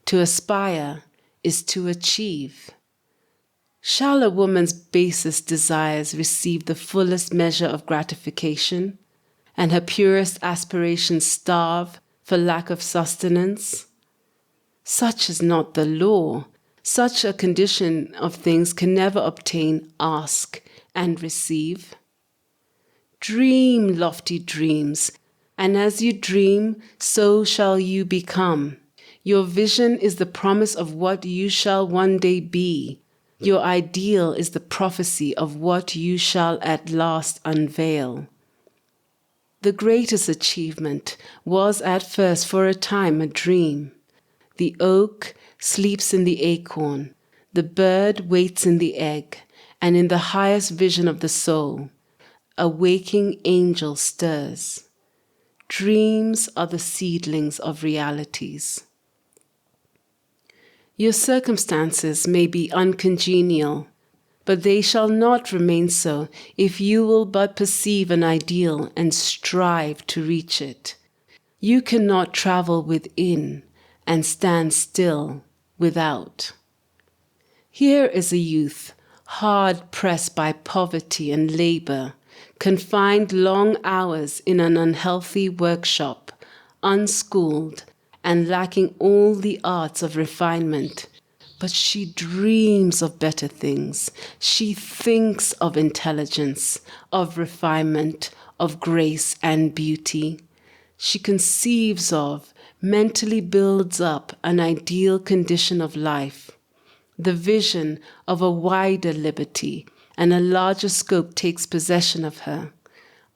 To aspire is to achieve. Shall a woman's basest desires receive the fullest measure of gratification, and her purest aspirations starve for lack of sustenance? Such is not the law. Such a condition of things can never obtain, ask, and receive. Dream lofty dreams, and as you dream, so shall you become. Your vision is the promise of what you shall one day be. Your ideal is the prophecy of what you shall at last unveil. The greatest achievement was at first for a time a dream. The oak sleeps in the acorn, the bird waits in the egg, and in the highest vision of the soul, a waking angel stirs. Dreams are the seedlings of realities. Your circumstances may be uncongenial, but they shall not remain so if you will but perceive an ideal and strive to reach it. You cannot travel within and stand still without. Here is a youth, hard pressed by poverty and labor, confined long hours in an unhealthy workshop, unschooled, and lacking all the arts of refinement. But she dreams of better things. She thinks of intelligence, of refinement, of grace and beauty. She conceives of, mentally builds up an ideal condition of life. The vision of a wider liberty and a larger scope takes possession of her.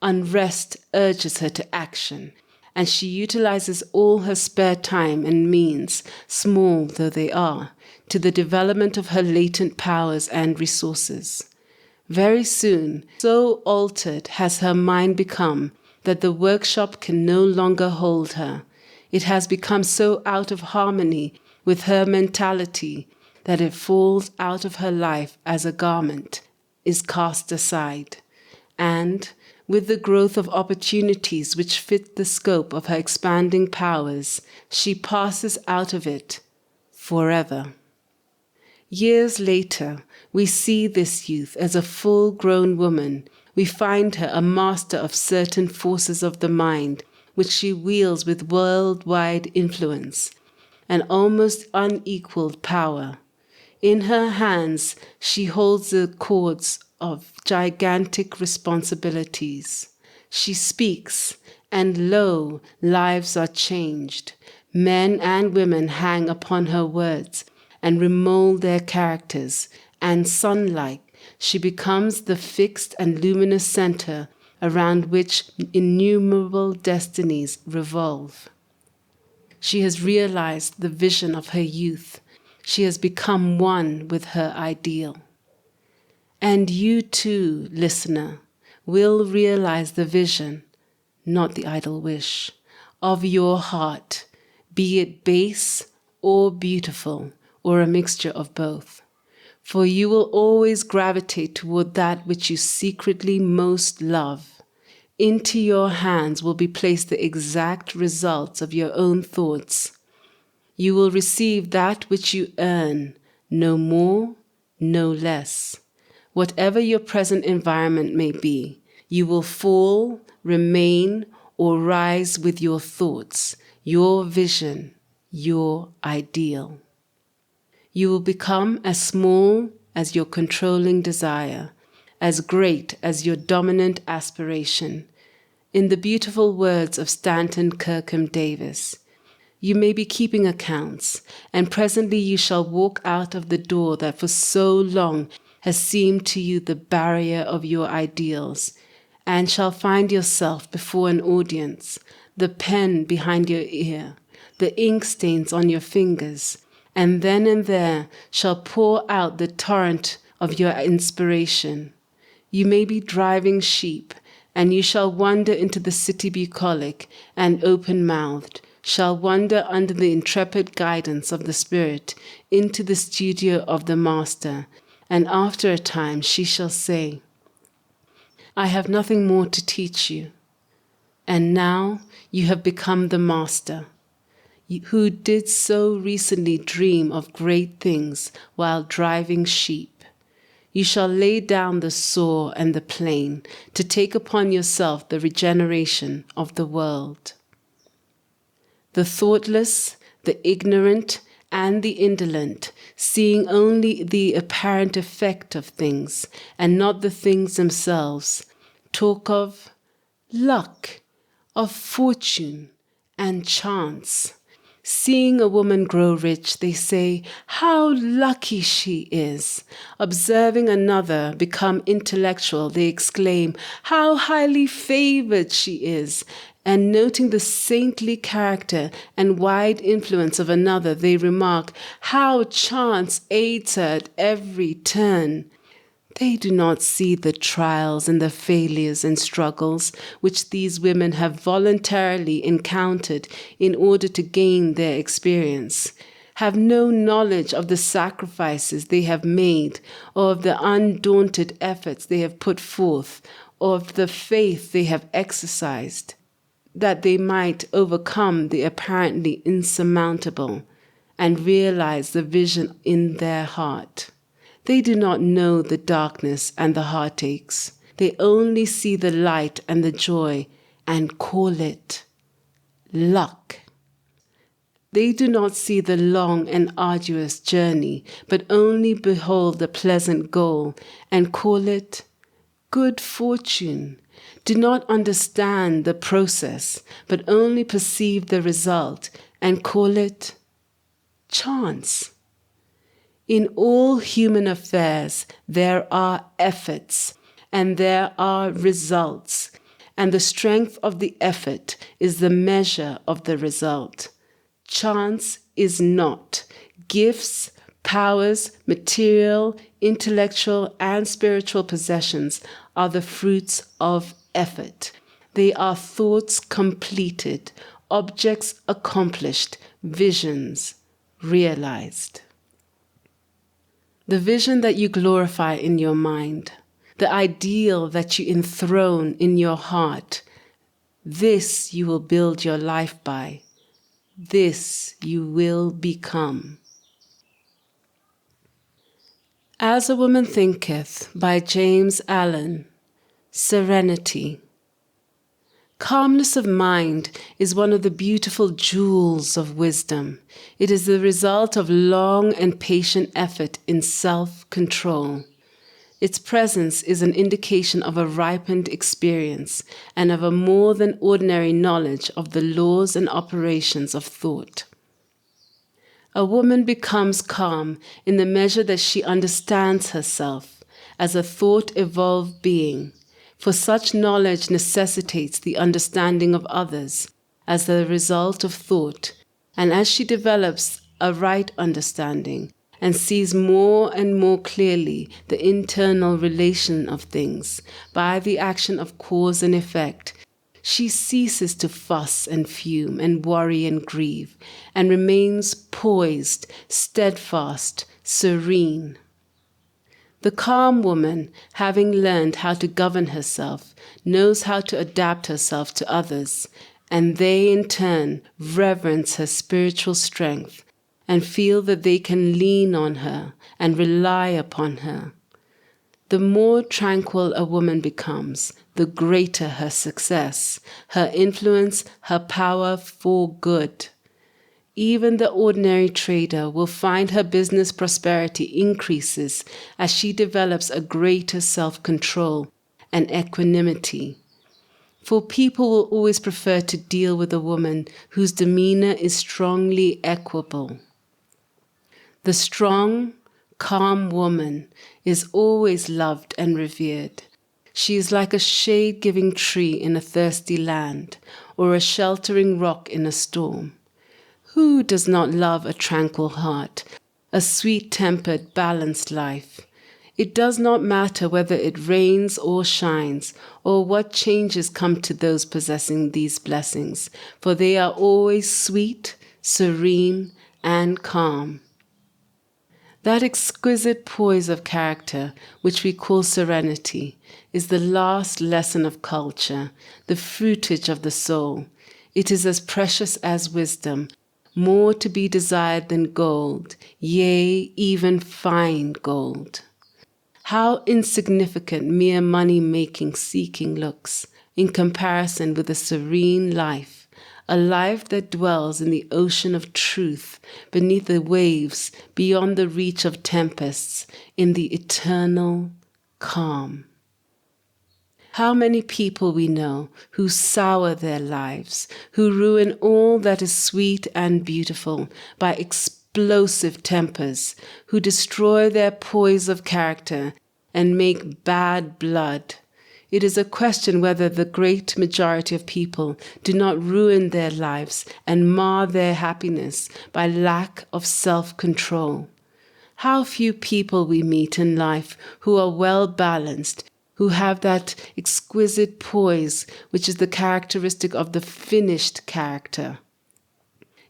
Unrest urges her to action, and she utilizes all her spare time and means, small though they are, to the development of her latent powers and resources. Very soon, so altered has her mind become that the workshop can no longer hold her. It has become so out of harmony with her mentality that it falls out of her life as a garment, is cast aside. And, with the growth of opportunities which fit the scope of her expanding powers, she passes out of it forever. Years later, we see this youth as a full-grown woman. We find her a master of certain forces of the mind, which she wields with worldwide influence, an almost unequaled power. In her hands, she holds the cords of gigantic responsibilities. She speaks, and lo, lives are changed. Men and women hang upon her words and remold their characters, and sun-like, she becomes the fixed and luminous center around which innumerable destinies revolve. She has realized the vision of her youth. She has become one with her ideal. And you too, listener, will realize the vision, not the idle wish, of your heart, be it base or beautiful, or a mixture of both. For you will always gravitate toward that which you secretly most love. Into your hands will be placed the exact results of your own thoughts. You will receive that which you earn, no more, no less. Whatever your present environment may be, you will fall, remain, or rise with your thoughts, your vision, your ideal. You will become as small as your controlling desire, as great as your dominant aspiration. In the beautiful words of Stanton Kirkham Davis, you may be keeping accounts, and presently you shall walk out of the door that for so long has seemed to you the barrier of your ideals, and shall find yourself before an audience, the pen behind your ear, the ink stains on your fingers, and then and there shall pour out the torrent of your inspiration. You may be driving sheep, and you shall wander into the city bucolic and open-mouthed, shall wander under the intrepid guidance of the Spirit into the studio of the Master, and after a time she shall say, I have nothing more to teach you. And now you have become the Master, who did so recently dream of great things while driving sheep. You shall lay down the saw and the plane to take upon yourself the regeneration of the world. The thoughtless, the ignorant, and the indolent, seeing only the apparent effect of things and not the things themselves, talk of luck, of fortune, and chance. Seeing a woman grow rich, they say, how lucky she is. Observing another become intellectual, they exclaim, how highly favored she is. And noting the saintly character and wide influence of another, they remark, how chance aids her at every turn. They do not see the trials and the failures and struggles which these women have voluntarily encountered in order to gain their experience, have no knowledge of the sacrifices they have made, or of the undaunted efforts they have put forth, or of the faith they have exercised, that they might overcome the apparently insurmountable and realize the vision in their heart. They do not know the darkness and the heartaches. They only see the light and the joy and call it luck. They do not see the long and arduous journey, but only behold the pleasant goal and call it good fortune. Do not understand the process, but only perceive the result and call it chance. In all human affairs, there are efforts and there are results, and the strength of the effort is the measure of the result. Chance is not. Gifts, powers, material, intellectual and spiritual possessions are the fruits of effort. They are thoughts completed, objects accomplished, visions realized. The vision that you glorify in your mind, the ideal that you enthrone in your heart, this you will build your life by. This you will become. As a Woman Thinketh by James Allen. Serenity. Calmness of mind is one of the beautiful jewels of wisdom. It is the result of long and patient effort in self-control. Its presence is an indication of a ripened experience and of a more than ordinary knowledge of the laws and operations of thought. A woman becomes calm in the measure that she understands herself as a thought-evolved being, for such knowledge necessitates the understanding of others as the result of thought, and as she develops a right understanding and sees more and more clearly the internal relation of things by the action of cause and effect, she ceases to fuss and fume and worry and grieve, and remains poised, steadfast, serene. The calm woman, having learned how to govern herself, knows how to adapt herself to others, and they in turn reverence her spiritual strength and feel that they can lean on her and rely upon her. The more tranquil a woman becomes, the greater her success, her influence, her power for good. Even the ordinary trader will find her business prosperity increases as she develops a greater self-control and equanimity. For people will always prefer to deal with a woman whose demeanor is strongly equable. The strong, calm woman is always loved and revered. She is like a shade-giving tree in a thirsty land, or a sheltering rock in a storm. Who does not love a tranquil heart, a sweet-tempered, balanced life? It does not matter whether it rains or shines, or what changes come to those possessing these blessings, for they are always sweet, serene, and calm. That exquisite poise of character, which we call serenity, is the last lesson of culture, the fruitage of the soul. It is as precious as wisdom, more to be desired than gold, yea, even fine gold. How insignificant mere money-making seeking looks in comparison with a serene life, a life that dwells in the ocean of truth, beneath the waves, beyond the reach of tempests, in the eternal calm. How many people we know who sour their lives, who ruin all that is sweet and beautiful by explosive tempers, who destroy their poise of character and make bad blood. It is a question whether the great majority of people do not ruin their lives and mar their happiness by lack of self-control. How few people we meet in life who are well balanced, who have that exquisite poise which is the characteristic of the finished character.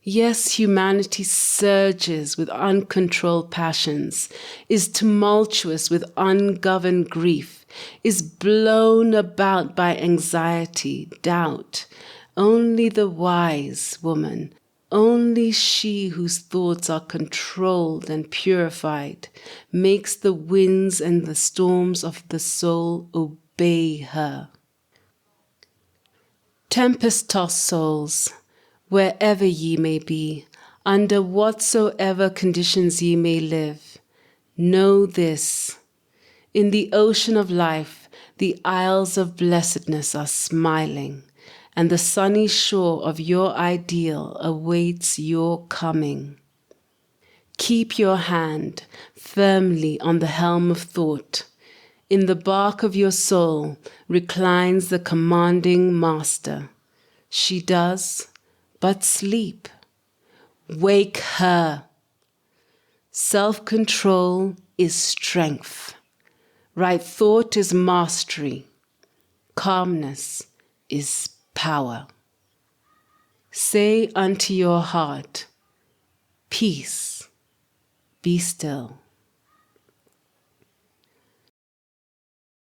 Yes, humanity surges with uncontrolled passions, is tumultuous with ungoverned grief, is blown about by anxiety, doubt. Only the wise woman, only she whose thoughts are controlled and purified, makes the winds and the storms of the soul obey her. Tempest-tossed souls, wherever ye may be, under whatsoever conditions ye may live, know this: in the ocean of life, the isles of blessedness are smiling, and the sunny shore of your ideal awaits your coming. Keep your hand firmly on the helm of thought. In the bark of your soul reclines the commanding master. She does but sleep. Wake her. Self-control is strength. Right thought is mastery. Calmness is power. Say unto your heart, peace, be still.